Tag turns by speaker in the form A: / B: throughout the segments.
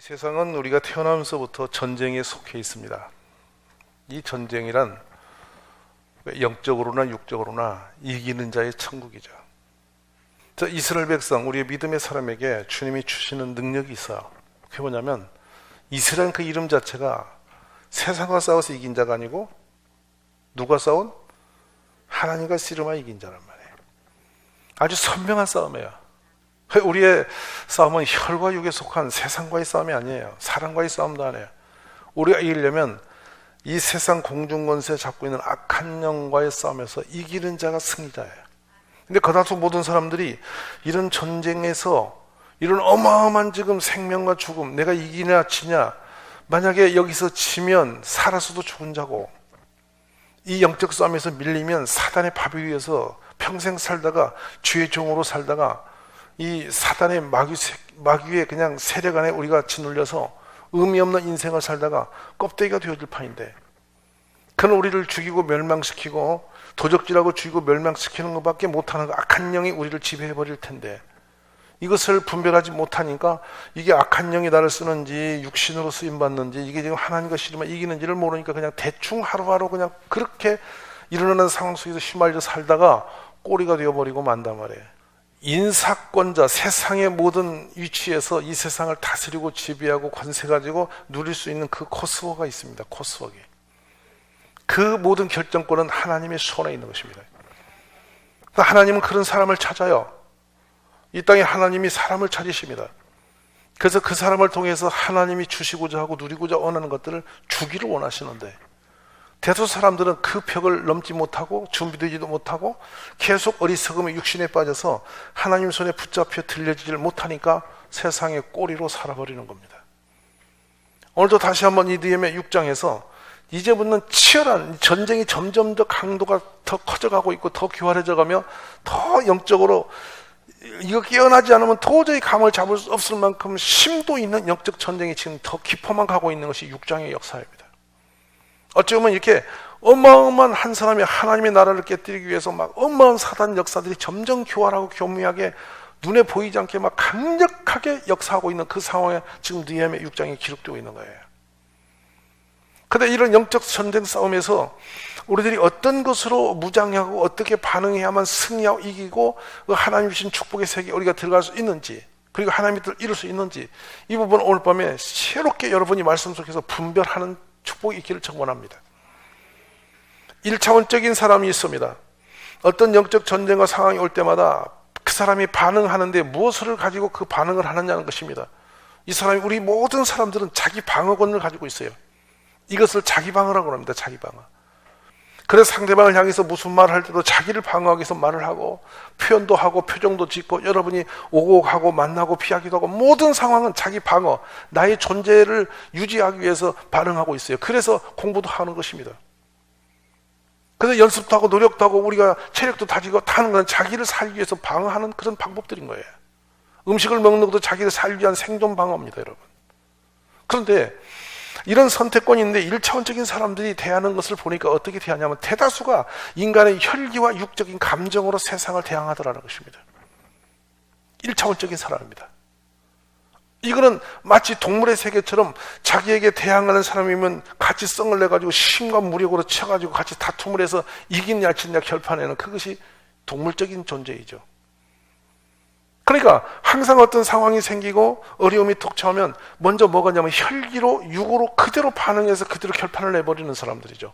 A: 세상은 우리가 태어나면서부터 전쟁에 속해 있습니다. 이 전쟁이란 영적으로나 육적으로나 이기는 자의 천국이죠. 저 이스라엘 백성, 우리의 믿음의 사람에게 주님이 주시는 능력이 있어요. 그게 뭐냐면 이스라엘 그 이름 자체가 세상과 싸워서 이긴 자가 아니고 누가 싸운? 하나님과 씨름하여 이긴 자란 말이에요. 아주 선명한 싸움이에요. 우리의 싸움은 혈과 육에 속한 세상과의 싸움이 아니에요. 사람과의 싸움도 아니에요. 우리가 이기려면 이 세상 공중권세 잡고 있는 악한 영과의 싸움에서 이기는 자가 승리자예요. 근데 거다수 모든 사람들이 이런 전쟁에서 이런 어마어마한 지금 생명과 죽음, 내가 이기냐 지냐, 만약에 여기서 지면 살아서도 죽은 자고, 이 영적 싸움에서 밀리면 사단의 밥 위에서 평생 살다가 주의 종으로 살다가 이 사단의 마귀의 그냥 세력 안에 우리가 짓눌려서 의미 없는 인생을 살다가 껍데기가 되어질 판인데, 그는 우리를 죽이고 멸망시키고 도적질하고 죽이고 멸망시키는 것밖에 못하는 그 악한 영이 우리를 지배해버릴 텐데, 이것을 분별하지 못하니까 이게 악한 영이 나를 쓰는지 육신으로 쓰임받는지 이게 지금 하나님과 씨름을 이기는지를 모르니까 그냥 대충 하루하루 그냥 그렇게 일어나는 상황 속에서 휘말려 살다가 꼬리가 되어버리고 만단 말이에요. 인사권자, 세상의 모든 위치에서 이 세상을 다스리고 지배하고 권세 가지고 누릴 수 있는 그 코스워가 있습니다. 코스워기. 그 모든 결정권은 하나님의 손에 있는 것입니다. 하나님은 그런 사람을 찾아요. 이 땅에 하나님이 사람을 찾으십니다. 그래서 그 사람을 통해서 하나님이 주시고자 하고 누리고자 원하는 것들을 주기를 원하시는데, 대다수 사람들은 그 벽을 넘지 못하고 준비되지도 못하고 계속 어리석음의 육신에 빠져서 하나님 손에 붙잡혀 들려지질 못하니까 세상의 꼬리로 살아버리는 겁니다. 오늘도 다시 한번 이 느헤미야 6장에서 이제부터는 치열한 전쟁이 점점 더 강도가 더 커져가고 있고 더 교활해져 가며 더 영적으로 이거 깨어나지 않으면 도저히 감을 잡을 수 없을 만큼 심도 있는 영적 전쟁이 지금 더 깊어만 가고 있는 것이 6장의 역사입니다. 어찌 보면 이렇게 어마어마한 한 사람이 하나님의 나라를 깨뜨리기 위해서 막 어마어마한 사단 역사들이 점점 교활하고 교묘하게 눈에 보이지 않게 막 강력하게 역사하고 있는 그 상황에 지금 느헤미야 6장이 기록되고 있는 거예요. 그런데 이런 영적 전쟁 싸움에서 우리들이 어떤 것으로 무장하고 어떻게 반응해야만 승리하고 이기고 하나님 주신 축복의 세계에 우리가 들어갈 수 있는지, 그리고 하나님의 뜻을 이룰 수 있는지, 이 부분은 오늘 밤에 새롭게 여러분이 말씀 속에서 분별하는 축복이 있기를 청원합니다. 1차원적인 사람이 있습니다. 어떤 영적 전쟁과 상황이 올 때마다 그 사람이 반응하는데 무엇을 가지고 그 반응을 하느냐는 것입니다. 이 사람이, 우리 모든 사람들은 자기 방어권을 가지고 있어요. 이것을 자기 방어라고 합니다. 자기 방어. 그래서 상대방을 향해서 무슨 말을 할 때도 자기를 방어하기 위해서 말을 하고 표현도 하고 표정도 짓고, 여러분이 오고 가고 만나고 피하기도 하고 모든 상황은 자기 방어, 나의 존재를 유지하기 위해서 반응하고 있어요. 그래서 공부도 하는 것입니다. 그래서 연습도 하고 노력도 하고 우리가 체력도 다지고 하는 건 자기를 살기 위해서 방어하는 그런 방법들인 거예요. 음식을 먹는 것도 자기를 살기 위한 생존 방어입니다, 여러분. 그런데 이런 선택권이 있는데 1차원적인 사람들이 대하는 것을 보니까 어떻게 대하냐면 대다수가 인간의 혈기와 육적인 감정으로 세상을 대항하더라는 것입니다. 1차원적인 사람입니다. 이거는 마치 동물의 세계처럼 자기에게 대항하는 사람이면 같이 썽을 내가지고 힘과 무력으로 쳐가지고 같이 다툼을 해서 이긴 야치냐 결판에는 그것이 동물적인 존재이죠. 그러니까 항상 어떤 상황이 생기고 어려움이 톡 쳐오면 먼저 뭐가 있냐면 혈기로 육으로 그대로 반응해서 그대로 결판을 내버리는 사람들이죠.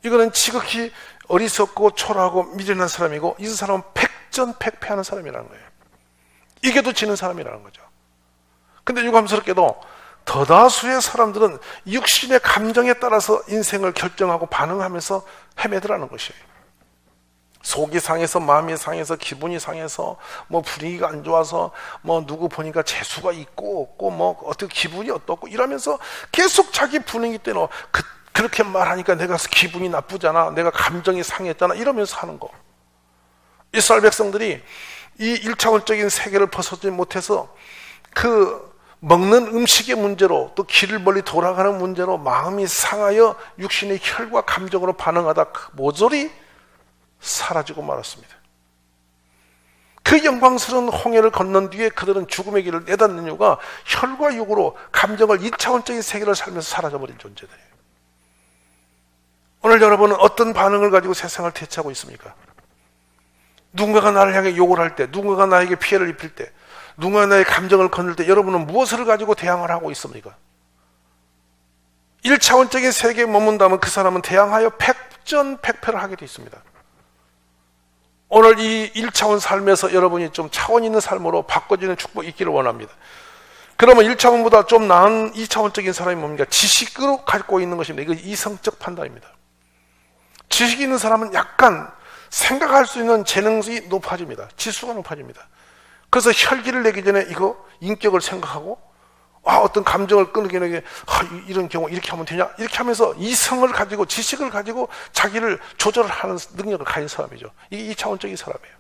A: 이거는 지극히 어리석고 초라하고 미련한 사람이고, 이 사람은 백전백패하는 사람이라는 거예요. 이겨도 지는 사람이라는 거죠. 근데 유감스럽게도 더다수의 사람들은 육신의 감정에 따라서 인생을 결정하고 반응하면서 헤매더라는 것이에요. 속이 상해서, 마음이 상해서, 기분이 상해서, 뭐 분위기가 안 좋아서, 뭐 누구 보니까 재수가 있고 없고, 뭐 어떻게 기분이 어떻고 이러면서 계속 자기 분위기 때문에 그렇게 말하니까 내가 기분이 나쁘잖아, 내가 감정이 상했잖아 이러면서 하는 거. 이스라엘 백성들이 이 1차원적인 세계를 벗어나지 못해서 그 먹는 음식의 문제로, 또 길을 멀리 돌아가는 문제로 마음이 상하여 육신의 혈과 감정으로 반응하다 모조리 사라지고 말았습니다. 그 영광스러운 홍해를 건넌 뒤에 그들은 죽음의 길을 내닫는 이유가 혈과 육으로 감정을 2차원적인 세계를 살면서 사라져버린 존재들이에요. 오늘 여러분은 어떤 반응을 가지고 세상을 대처하고 있습니까? 누군가가 나를 향해 욕을 할 때, 누군가가 나에게 피해를 입힐 때, 누군가가 나의 감정을 건들 때 여러분은 무엇을 가지고 대항을 하고 있습니까? 1차원적인 세계에 머문다면 그 사람은 대항하여 백전백패를 하게 되어 있습니다. 오늘 이 1차원 삶에서 여러분이 좀 차원 있는 삶으로 바꿔지는 축복이 있기를 원합니다. 그러면 1차원보다 좀 나은 2차원적인 사람이 뭡니까? 지식으로 갖고 있는 것입니다. 이거 이성적 판단입니다. 지식이 있는 사람은 약간 생각할 수 있는 재능이 높아집니다. 지수가 높아집니다. 그래서 혈기를 내기 전에 이거 인격을 생각하고 어떤 감정을 끊기 전에 이런 경우 이렇게 하면 되냐? 이렇게 하면서 이성을 가지고 지식을 가지고 자기를 조절을 하는 능력을 가진 사람이죠. 이게 2차원적인 사람이에요.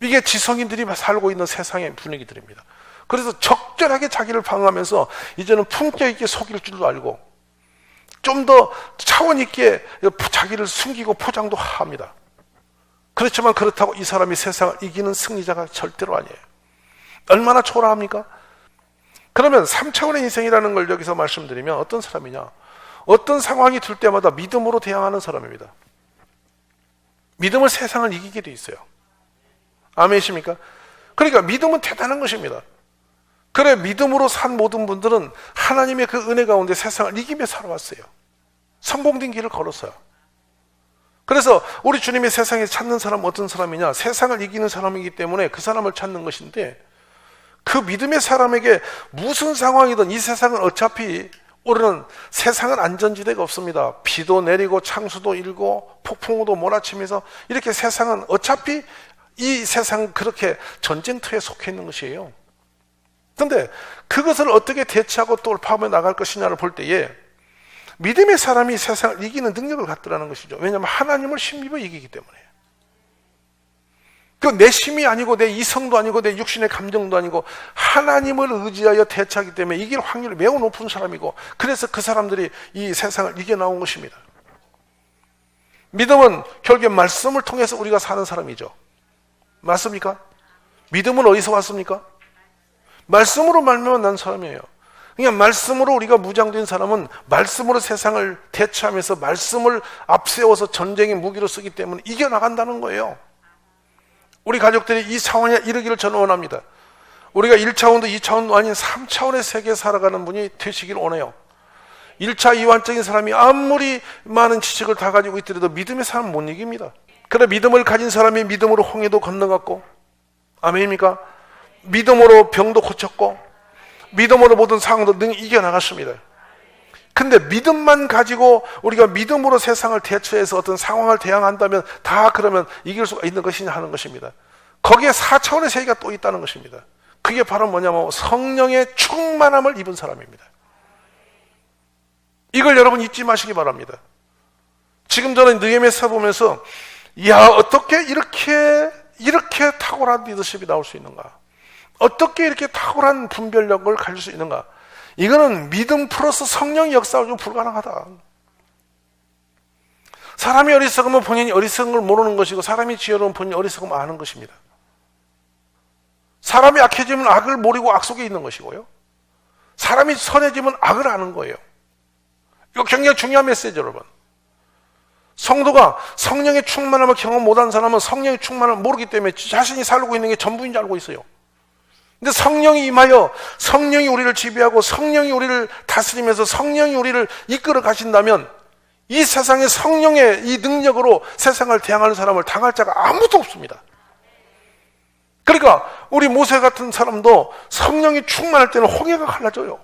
A: 이게 지성인들이 살고 있는 세상의 분위기들입니다. 그래서 적절하게 자기를 방어하면서 이제는 품격 있게 속일 줄도 알고 좀 더 차원 있게 자기를 숨기고 포장도 합니다. 그렇지만 그렇다고 이 사람이 세상을 이기는 승리자가 절대로 아니에요. 얼마나 초라합니까? 그러면 3차원의 인생이라는 걸 여기서 말씀드리면 어떤 사람이냐? 어떤 상황이 들 때마다 믿음으로 대항하는 사람입니다. 믿음을 세상을 이기게 돼 있어요. 아멘이십니까? 그러니까 믿음은 대단한 것입니다. 그래, 믿음으로 산 모든 분들은 하나님의 그 은혜 가운데 세상을 이기며 살아왔어요. 성공된 길을 걸었어요. 그래서 우리 주님이 세상에 찾는 사람은 어떤 사람이냐? 세상을 이기는 사람이기 때문에 그 사람을 찾는 것인데, 그 믿음의 사람에게 무슨 상황이든 이 세상은 어차피 우리는 세상은 안전지대가 없습니다. 비도 내리고 창수도 일고 폭풍우도 몰아치면서 이렇게 세상은 어차피 이 세상은 그렇게 전쟁터에 속해 있는 것이에요. 그런데 그것을 어떻게 대처하고 돌파하며 나갈 것이냐를 볼 때에 믿음의 사람이 세상을 이기는 능력을 갖더라는 것이죠. 왜냐하면 하나님을 힘입어 이기기 때문에. 그 내 힘이 아니고 내 이성도 아니고 내 육신의 감정도 아니고 하나님을 의지하여 대처하기 때문에 이길 확률이 매우 높은 사람이고, 그래서 그 사람들이 이 세상을 이겨나온 것입니다. 믿음은 결국에 말씀을 통해서 우리가 사는 사람이죠. 맞습니까? 믿음은 어디서 왔습니까? 말씀으로 말미암아 난 사람이에요. 그러니까 말씀으로 우리가 무장된 사람은 말씀으로 세상을 대처하면서 말씀을 앞세워서 전쟁의 무기로 쓰기 때문에 이겨나간다는 거예요. 우리 가족들이 이 상황에 이르기를 저는 원합니다. 우리가 1차원도 2차원도 아닌 3차원의 세계에 살아가는 분이 되시길 원해요. 1차 이완적인 사람이 아무리 많은 지식을 다 가지고 있더라도 믿음의 사람은 못 이깁니다. 그래, 믿음을 가진 사람이 믿음으로 홍해도 건너갔고, 아멘입니까? 믿음으로 병도 고쳤고, 믿음으로 모든 상황도 능히 이겨나갔습니다. 근데 믿음만 가지고 우리가 믿음으로 세상을 대처해서 어떤 상황을 대항한다면 다 그러면 이길 수가 있는 것이냐 하는 것입니다. 거기에 4차원의 세계가 또 있다는 것입니다. 그게 바로 뭐냐면 성령의 충만함을 입은 사람입니다. 이걸 여러분 잊지 마시기 바랍니다. 지금 저는 느헤미야 보면서 어떻게 이렇게 탁월한 리더십이 나올 수 있는가? 어떻게 이렇게 탁월한 분별력을 가질 수 있는가? 이거는 믿음 플러스 성령의 역사가 좀 불가능하다. 사람이 어리석으면 본인이 어리석은 걸 모르는 것이고, 사람이 지혜로운 본인이 어리석으면 아는 것입니다. 사람이 악해지면 악을 모르고 악 속에 있는 것이고요, 사람이 선해지면 악을 아는 거예요. 이거 굉장히 중요한 메시지 여러분. 성도가 성령의 충만함을 경험 못한 사람은 성령의 충만함을 모르기 때문에 자신이 살고 있는 게 전부인 줄 알고 있어요. 근데 성령이 임하여 성령이 우리를 지배하고 성령이 우리를 다스리면서 성령이 우리를 이끌어 가신다면 이 세상에 성령의 이 능력으로 세상을 대항하는 사람을 당할 자가 아무도 없습니다. 그러니까 우리 모세 같은 사람도 성령이 충만할 때는 홍해가 갈라져요.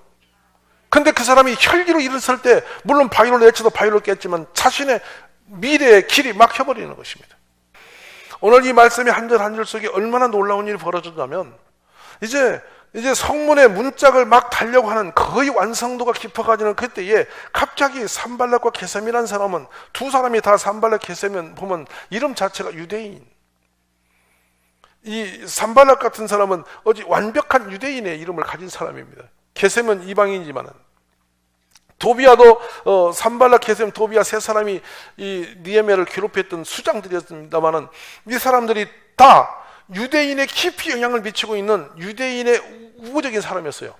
A: 근데 그 사람이 혈기로 일어설 때 물론 바위를 내쳐도 바위를 깼지만 자신의 미래의 길이 막혀버리는 것입니다. 오늘 이 말씀의 한 절 한 절 속에 얼마나 놀라운 일이 벌어졌냐면, 이제 성문의 문짝을 막 달려고 하는 거의 완성도가 깊어가지는 그때에 갑자기 산발락과 게셈이라는 사람은, 두 사람이 다 산발락 게셈은 보면 이름 자체가 유대인. 이 산발락 같은 사람은 어디 완벽한 유대인의 이름을 가진 사람입니다. 게셈은 이방인이지만은, 도비아도 산발락, 게셈, 도비아 세 사람이 이 느헤미야를 괴롭혔던 수장들이었습니다만은 이 사람들이 다 유대인에 깊이 영향을 미치고 있는 유대인의 우호적인 사람이었어요.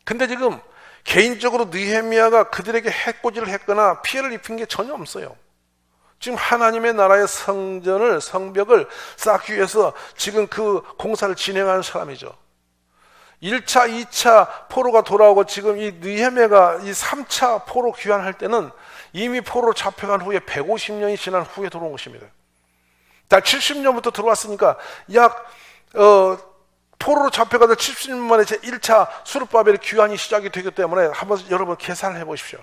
A: 근데 지금 개인적으로 느헤미야가 그들에게 해코지를 했거나 피해를 입힌 게 전혀 없어요. 지금 하나님의 나라의 성전을, 성벽을 쌓기 위해서 지금 그 공사를 진행하는 사람이죠. 1차, 2차 포로가 돌아오고 지금 이 느헤미야가 이 3차 포로 귀환할 때는 이미 포로로 잡혀간 후에 150년이 지난 후에 들어온 것입니다. 다 70년부터 들어왔으니까 포로로 잡혀가다 70년 만에 제 1차 수르바벨의 귀환이 시작이 되기 때문에 한번 여러분 계산을 해보십시오.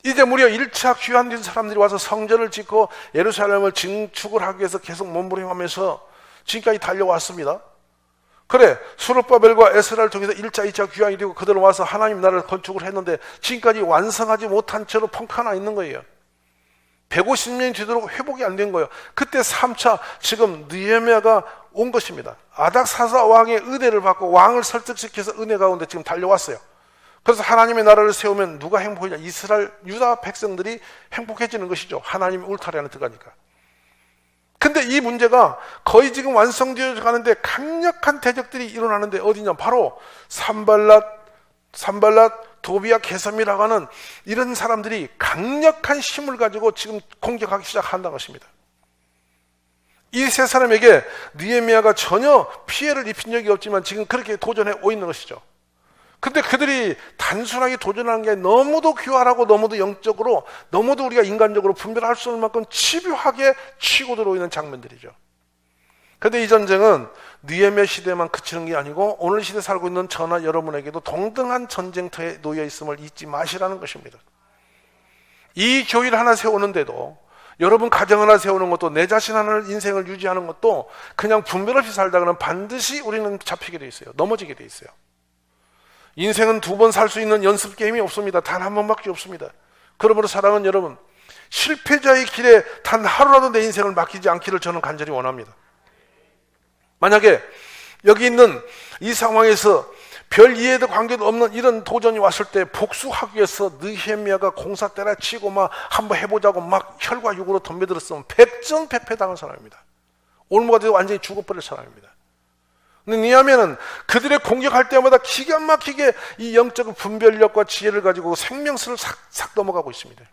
A: 이제 무려 1차 귀환된 사람들이 와서 성전을 짓고 예루살렘을 증축을 하기 위해서 계속 몸부림하면서 지금까지 달려왔습니다. 그래, 수르바벨과 에스라를 통해서 1차, 2차 귀환이 되고 그들은 와서 하나님 나라를 건축을 했는데 지금까지 완성하지 못한 채로 펑크나 있는 거예요. 150년이 되도록 회복이 안 된 거예요. 그때 3차 지금 느헤미야가 온 것입니다. 아닥사사 왕의 은혜를 받고 왕을 설득시켜서 은혜 가운데 지금 달려왔어요. 그래서 하나님의 나라를 세우면 누가 행복하냐? 이스라엘, 유다 백성들이 행복해지는 것이죠. 하나님의 울타리 안에 들어가니까. 근데 이 문제가 거의 지금 완성되어 가는데 강력한 대적들이 일어나는데 어디냐? 바로 산발랏, 도비아, 게셈이라고 하는 이런 사람들이 강력한 힘을 가지고 지금 공격하기 시작한다는 것입니다. 이 세 사람에게 느헤미야가 전혀 피해를 입힌 적이 없지만 지금 그렇게 도전해 오고 있는 것이죠. 근데 그들이 단순하게 도전하는 게 너무도 교활하고 너무도 영적으로 너무도 우리가 인간적으로 분별할 수 없는 만큼 집요하게 치고 들어오는 장면들이죠. 그런데 이 전쟁은 느헤미야 시대만 그치는 게 아니고 오늘 시대에 살고 있는 저나 여러분에게도 동등한 전쟁터에 놓여 있음을 잊지 마시라는 것입니다. 이 교회를 하나 세우는데도 여러분 가정 하나 세우는 것도 내 자신 하나를 인생을 유지하는 것도 그냥 분별 없이 살다가는 반드시 우리는 잡히게 돼 있어요. 넘어지게 돼 있어요. 인생은 2번 살 수 있는 연습 게임이 없습니다. 단 한 번밖에 없습니다. 그러므로 사랑하는 여러분, 실패자의 길에 단 하루라도 내 인생을 맡기지 않기를 저는 간절히 원합니다. 만약에 여기 있는 이 상황에서 별 이해도 관계도 없는 이런 도전이 왔을 때 복수하기 위해서 느헤미야가 공사 때려치고 막 한번 해보자고 막 혈과 육으로 덤벼들었으면 백전백패당한 사람입니다. 올무가 돼서 완전히 죽어버릴 사람입니다. 근데 느헤미야는 그들의 공격할 때마다 기가 막히게 이 영적 분별력과 지혜를 가지고 생명수를 싹 넘어가고 있습니다.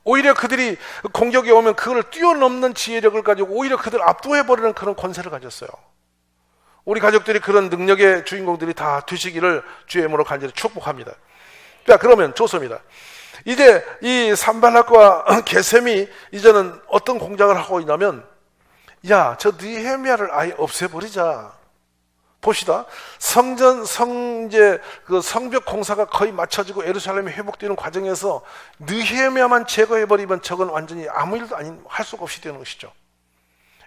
A: 오히려 그들이 공격에 오면 그걸 뛰어넘는 지혜력을 가지고 오히려 그들을 압도해버리는 그런 권세를 가졌어요. 우리 가족들이 그런 능력의 주인공들이 다 되시기를 주의 이름으로 간절히 축복합니다. 자, 그러면 좋습니다. 이제 이 산발랏과 게셈이 이제는 어떤 공작을 하고 있냐면, 야, 저 느헤미야를 아예 없애버리자. 봅시다. 그 성벽 공사가 거의 마쳐지고 예루살렘이 회복되는 과정에서 느헤미야만 제거해버리면 저건 완전히 아무 일도 할 수가 없이 되는 것이죠.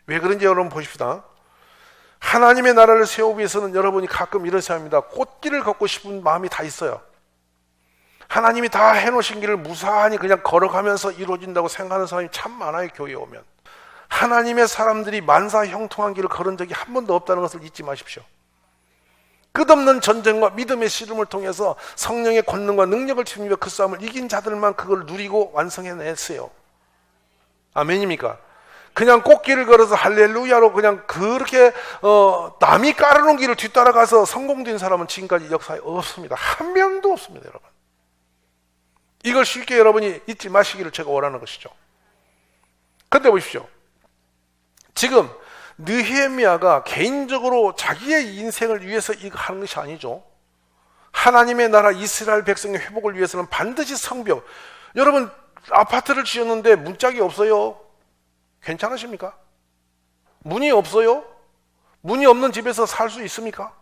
A: 왜 그런지 여러분 보십시다. 하나님의 나라를 세우기 위해서는 여러분이 가끔 이런 사람입니다. 꽃길을 걷고 싶은 마음이 다 있어요. 하나님이 다 해놓으신 길을 무사히 그냥 걸어가면서 이루어진다고 생각하는 사람이 참 많아요. 교회에 오면. 하나님의 사람들이 만사형통한 길을 걸은 적이 한 번도 없다는 것을 잊지 마십시오. 끝없는 전쟁과 믿음의 씨름을 통해서 성령의 권능과 능력을 힘입어 그 싸움을 이긴 자들만 그걸 누리고 완성해냈어요. 아멘입니까? 그냥 꽃길을 걸어서 할렐루야로 그냥 그렇게 남이 깔아놓은 길을 뒤따라가서 성공된 사람은 지금까지 역사에 없습니다. 한 명도 없습니다. 여러분, 이걸 쉽게 여러분이 잊지 마시기를 제가 원하는 것이죠. 그런데 보십시오. 지금 느헤미야가 개인적으로 자기의 인생을 위해서 이거 하는 것이 아니죠. 하나님의 나라 이스라엘 백성의 회복을 위해서는 반드시 성벽. 여러분, 아파트를 지었는데 문짝이 없어요. 괜찮으십니까? 문이 없어요? 문이 없는 집에서 살 수 있습니까?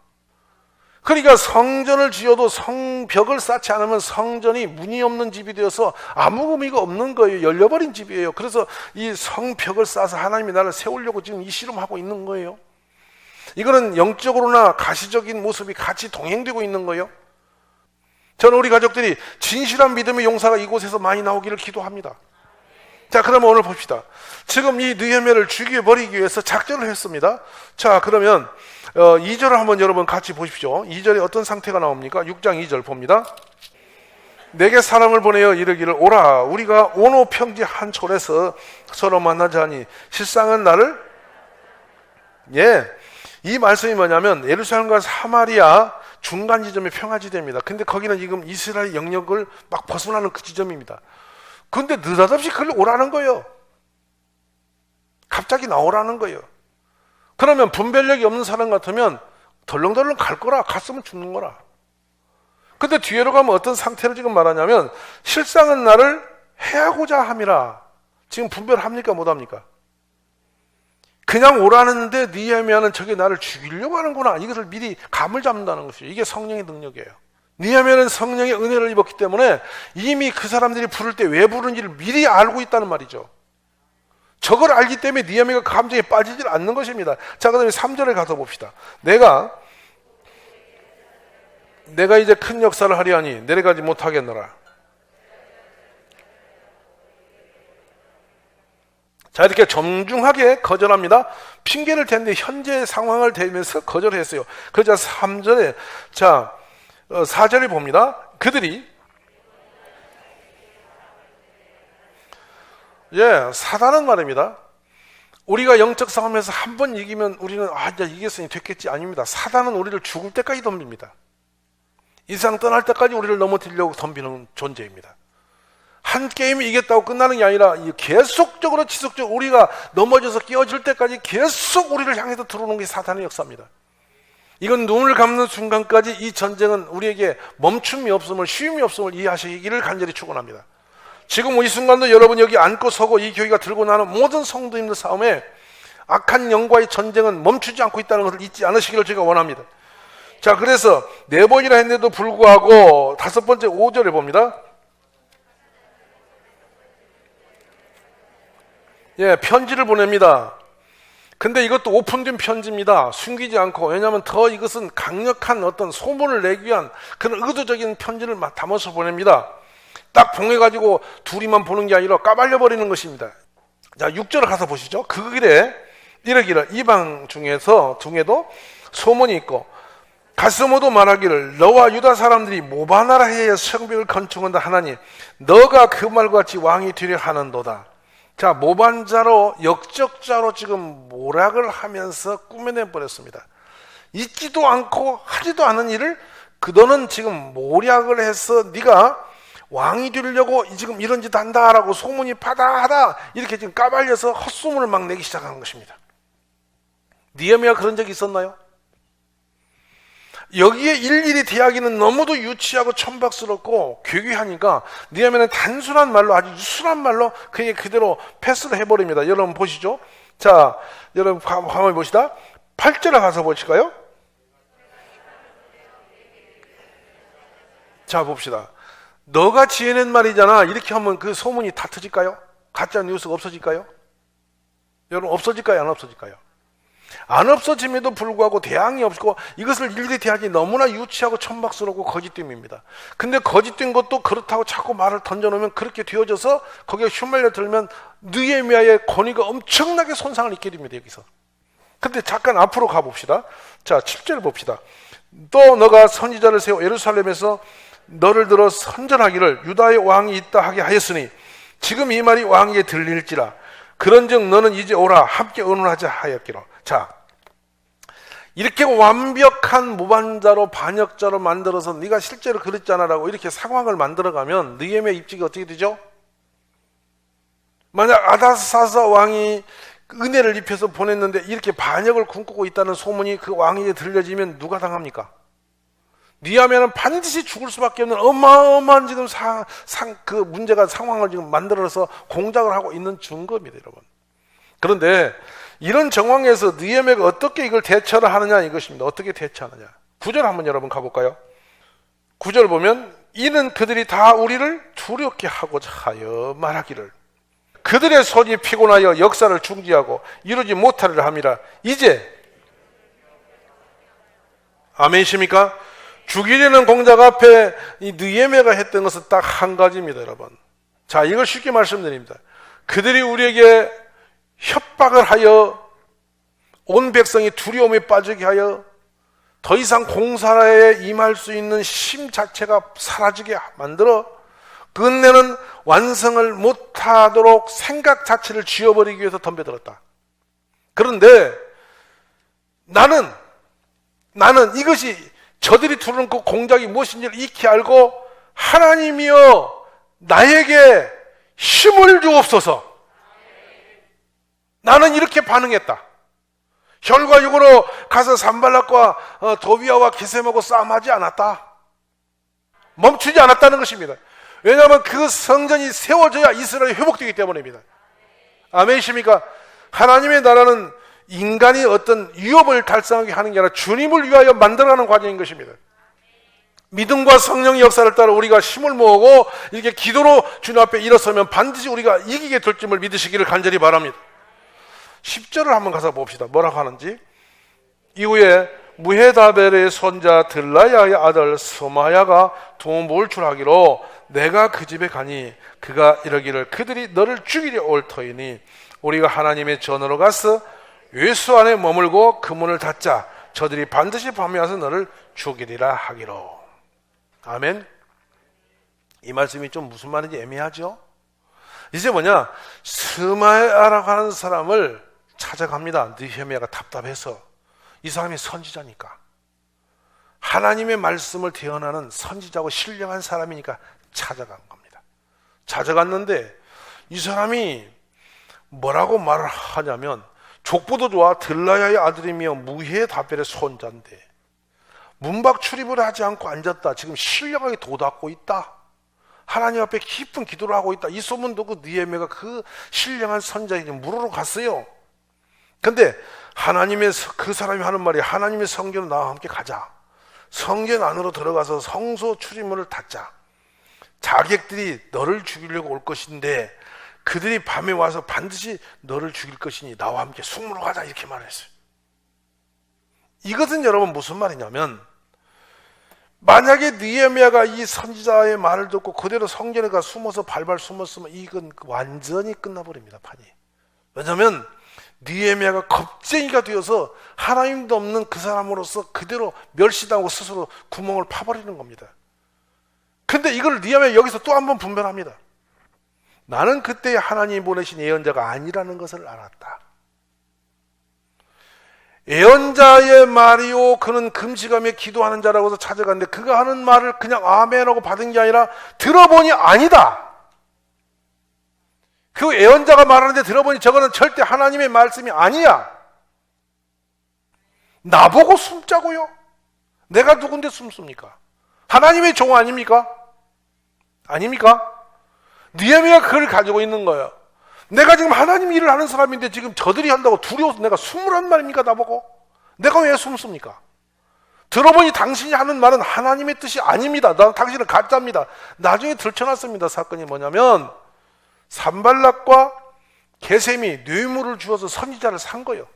A: 그러니까 성전을 지어도 성벽을 쌓지 않으면 성전이 문이 없는 집이 되어서 아무 의미가 없는 거예요. 열려버린 집이에요. 그래서 이 성벽을 쌓아서 하나님의 나라를 세우려고 지금 이 씨름하고 있는 거예요. 이거는 영적으로나 가시적인 모습이 같이 동행되고 있는 거예요. 저는 우리 가족들이 진실한 믿음의 용사가 이곳에서 많이 나오기를 기도합니다. 자, 그러면 오늘 봅시다. 지금 이 느헤미야를 죽여버리기 위해서 작전을 했습니다. 자, 그러면 2절을 한번 여러분 같이 보십시오. 2절에 어떤 상태가 나옵니까? 6장 2절 봅니다. 내게 사람을 보내어 이르기를 오라 우리가 오노 평지 한 촌에서 서로 만나자 하니 실상은 나를 예, 이 말씀이 뭐냐면 예루살렘과 사마리아 중간 지점이 평화지대입니다. 근데 거기는 지금 이스라엘 영역을 막 벗어나는 그 지점입니다. 근데 느닷없이 그걸 오라는 거예요. 갑자기 나오라는 거예요. 그러면 분별력이 없는 사람 같으면 덜렁덜렁 갈 거라, 갔으면 죽는 거라. 근데 뒤로 가면 어떤 상태를 지금 말하냐면 실상은 나를 해하고자 함이라. 지금 분별합니까 못합니까? 그냥 오라는데 느헤미야는 저게 나를 죽이려고 하는구나. 이것을 미리 감을 잡는다는 것이에요. 이게 성령의 능력이에요. 느헤미야는 성령의 은혜를 입었기 때문에 이미 그 사람들이 부를 때 왜 부르는지를 미리 알고 있다는 말이죠. 저걸 알기 때문에 느헤미야가 감정에 빠지질 않는 것입니다. 자, 그 다음에 3절에 가서 봅시다. 내가 이제 큰 역사를 하리하니 내려가지 못하겠노라. 자, 이렇게 정중하게 거절합니다. 핑계를 댔는데 현재 상황을 대면서 거절했어요. 그러자 3절에, 자, 4절에 봅니다. 그들이, 예, 사단은 말입니다. 우리가 영적 싸움에서 한 번 이기면 우리는, 이제 이겼으니 됐겠지. 아닙니다. 사단은 우리를 죽을 때까지 덤빕니다. 이 세상 떠날 때까지 우리를 넘어뜨리려고 덤비는 존재입니다. 한 게임이 이겼다고 끝나는 게 아니라 계속적으로 지속적으로 우리가 넘어져서 깨어질 때까지 계속 우리를 향해서 들어오는 게 사탄의 역사입니다. 이건 눈을 감는 순간까지 이 전쟁은 우리에게 멈춤이 없음을, 쉼이 없음을 이해하시기를 간절히 축원합니다. 지금 이 순간도 여러분 여기 앉고 서고 이 교회가 들고 나는 모든 성도님들 싸움에 악한 영과의 전쟁은 멈추지 않고 있다는 것을 잊지 않으시기를 제가 원합니다. 자, 그래서 4번이나 했는데도 불구하고 5번째 5절에 봅니다. 예, 편지를 보냅니다. 근데 이것도 오픈된 편지입니다. 숨기지 않고. 왜냐하면 더 이것은 강력한 어떤 소문을 내기 위한 그런 의도적인 편지를 담아서 보냅니다. 딱 봉해가지고 둘이만 보는 게 아니라 까발려 버리는 것입니다. 자, 6절을 가서 보시죠. 그 길에 이르기를 이방 중에도 소문이 있고 가스모도 말하기를 너와 유다 사람들이 모바나라해에 성벽을 건축한다 하나니 너가 그 말과 같이 왕이 되려 하는도다. 자, 모반자로 역적자로 지금 모략을 하면서 꾸며내 버렸습니다. 있지도 않고 하지도 않은 일을 너는 지금 모략을 해서 네가 왕이 되려고 지금 이런 짓 한다라고 소문이 파다하다 이렇게 지금 까발려서 헛소문을 막 내기 시작하는 것입니다. 느헤미야 그런 적이 있었나요? 여기에 일일이 대하기는 너무도 유치하고 천박스럽고 괴괴하니까 느헤미야는 단순한 말로 아주 유순한 말로 그게 그대로 패스를 해버립니다. 여러분 보시죠. 자, 여러분 한번 보시다. 8절에 가서 보실까요? 자, 봅시다. 너가 지어낸 말이잖아. 이렇게 하면 그 소문이 다 터질까요? 가짜 뉴스가 없어질까요? 여러분 없어질까요? 안 없어질까요? 안 없어짐에도 불구하고 대항이 없고 이것을 일일이 대하기 너무나 유치하고 천박스럽고 거짓됨입니다. 근데 거짓된 것도 그렇다고 자꾸 말을 던져놓으면 그렇게 되어져서 거기에 휘말려 들면 느헤미야의 권위가 엄청나게 손상을 입게 됩니다. 여기서. 근데 잠깐 앞으로 가봅시다. 자, 7절 봅시다. 또 너가 선지자를 세워 예루살렘에서 너를 들어 선전하기를 유다의 왕이 있다 하게 하였으니 지금 이 말이 왕에게 들릴지라 그런즉 너는 이제 오라 함께 의논하자 하였기로. 자, 이렇게 완벽한 모반자로 반역자로 만들어서 네가 실제로 그랬잖아라고 이렇게 상황을 만들어가면 느헤미야 입장이 어떻게 되죠? 만약 아다사사 왕이 은혜를 입혀서 보냈는데 이렇게 반역을 꿈꾸고 있다는 소문이 그 왕에게 들려지면 누가 당합니까? 느헤미야는 반드시 죽을 수밖에 없는 어마어마한 지금 그 문제가 상황을 지금 만들어서 공작을 하고 있는 증거입니다, 여러분. 그런데 이런 정황에서 느헤미야가 어떻게 이걸 대처를 하느냐 이것입니다. 어떻게 대처하느냐. 9절 한번 여러분 가볼까요? 9절 보면 이는 그들이 다 우리를 두렵게 하고자 하여 말하기를 그들의 손이 피곤하여 역사를 중지하고 이루지 못하리라 함이라. 이제 아멘이십니까? 죽이려는 공작 앞에 이 느헤미야가 했던 것은 딱 한 가지입니다, 여러분. 자, 이걸 쉽게 말씀드립니다. 그들이 우리에게 협박을 하여 온 백성이 두려움에 빠지게 하여 더 이상 공사에 임할 수 있는 힘 자체가 사라지게 만들어 끝내는 완성을 못하도록 생각 자체를 지워버리기 위해서 덤벼들었다. 그런데 나는 이것이 저들이 두는 그 공작이 무엇인지를 익히 알고 하나님이여 나에게 힘을 주옵소서. 나는 이렇게 반응했다. 혈과 육으로 가서 산발락과 도비아와 게셈하고 싸움하지 않았다. 멈추지 않았다는 것입니다. 왜냐하면 그 성전이 세워져야 이스라엘이 회복되기 때문입니다. 아멘이십니까? 하나님의 나라는 인간이 어떤 위협을 달성하게 하는 게 아니라 주님을 위하여 만들어가는 과정인 것입니다. 믿음과 성령의 역사를 따라 우리가 힘을 모으고 이렇게 기도로 주님 앞에 일어서면 반드시 우리가 이기게 될 줄을 믿으시기를 간절히 바랍니다. 10절을 한번 가서 봅시다. 뭐라고 하는지. 이후에 무헤다벨의 손자 들라야의 아들 스마야가 도움을 줄하기로 내가 그 집에 가니 그가 이러기를 그들이 너를 죽이려 올 터이니 우리가 하나님의 전으로 가서 외수 안에 머물고 그 문을 닫자. 저들이 반드시 밤에 와서 너를 죽이리라 하기로. 아멘. 이 말씀이 좀 무슨 말인지 애매하죠? 이제 뭐냐, 스마야라고 하는 사람을 찾아갑니다. 느헤미야가 답답해서. 이 사람이 선지자니까, 하나님의 말씀을 대언하는 선지자고 신령한 사람이니까 찾아간 겁니다. 찾아갔는데 이 사람이 뭐라고 말을 하냐면, 족보도 좋아. 들라야의 아들이며 무헤다벨의 손자인데 문밖 출입을 하지 않고 앉았다. 지금 신령하게 도닦고 있다. 하나님 앞에 깊은 기도를 하고 있다. 이 소문 듣고 느헤미야가 그 신령한 선자에게 물으러 갔어요. 근데 하나님의 그 사람이 하는 말이, 하나님의 성전으로 나와 함께 가자. 성전 안으로 들어가서 성소 출입문을 닫자. 자객들이 너를 죽이려고 올 것인데 그들이 밤에 와서 반드시 너를 죽일 것이니 나와 함께 숙무로 가자. 이렇게 말했어요. 이것은 여러분 무슨 말이냐면, 만약에 느헤미야가 이 선지자의 말을 듣고 그대로 성전에 가 숨어서 발발 숨었으면 이건 완전히 끝나버립니다, 판이. 왜냐하면 느헤미야가 겁쟁이가 되어서 하나님도 없는 그 사람으로서 그대로 멸시당하고 스스로 구멍을 파버리는 겁니다. 근데 이걸 느헤미야 여기서 또 한 번 분별합니다. 나는 그때 하나님이 보내신 예언자가 아니라는 것을 알았다. 예언자의 말이요, 그는 금식하며 기도하는 자라고 해서 찾아갔는데 그가 하는 말을 그냥 아멘하고 받은 게 아니라 들어보니 아니다. 그 예언자가 말하는데 들어보니 저거는 절대 하나님의 말씀이 아니야. 나보고 숨자고요? 내가 누군데 숨습니까? 하나님의 종 아닙니까? 아닙니까? 느헤미야가 그걸 가지고 있는 거예요. 내가 지금 하나님 일을 하는 사람인데 지금 저들이 한다고 두려워서 내가 숨으란 말입니까? 나보고? 내가 왜 숨습니까? 들어보니 당신이 하는 말은 하나님의 뜻이 아닙니다. 당신은 가짜입니다. 나중에 들춰났습니다. 사건이 뭐냐면 산발락과 게셈이 뇌물을 주어서 선지자를 산 거예요.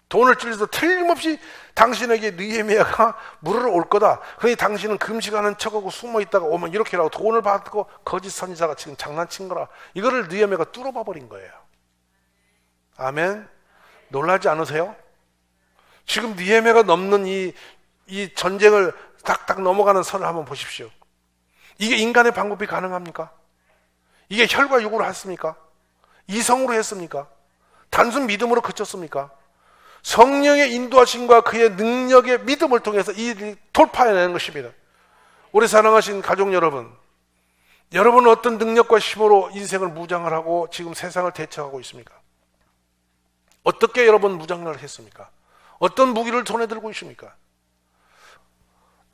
A: 돈을 찔러서 틀림없이 당신에게 느헤미야가 물으러 올 거다. 그러니 당신은 금식하는 척하고 숨어 있다가 오면 이렇게라고 돈을 받고 거짓 선지자가 지금 장난친 거라. 이거를 느헤미야가 뚫어봐 버린 거예요. 아멘. 놀라지 않으세요? 지금 느헤미야가 넘는 이 전쟁을 딱딱 넘어가는 선을 한번 보십시오. 이게 인간의 방법이 가능합니까? 이게 혈과 육으로 했습니까? 이성으로 했습니까? 단순 믿음으로 그쳤습니까? 성령의 인도하심과 그의 능력의 믿음을 통해서 이 일을 돌파해내는 것입니다. 우리 사랑하신 가족 여러분, 여러분은 어떤 능력과 힘으로 인생을 무장을 하고 지금 세상을 대처하고 있습니까? 어떻게 여러분 무장을 했습니까? 어떤 무기를 손에 들고 있습니까?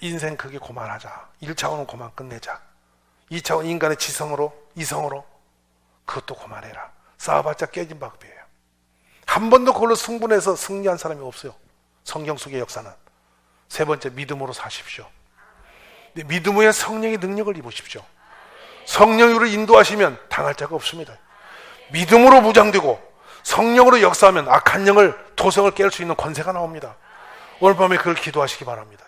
A: 인생 크게 그만하자. 1차원은 그만 끝내자. 2차원 인간의 지성으로, 이성으로 그것도 그만해라. 싸워봤자 깨진 박비예요. 한 번도 그걸로 승분해서 승리한 사람이 없어요. 성경 속의 역사는. 세 번째, 믿음으로 사십시오. 믿음의 성령의 능력을 입으십시오. 성령으로 인도하시면 당할 자가 없습니다. 믿음으로 무장되고 성령으로 역사하면 악한 영을, 도성을 깰 수 있는 권세가 나옵니다. 오늘 밤에 그걸 기도하시기 바랍니다.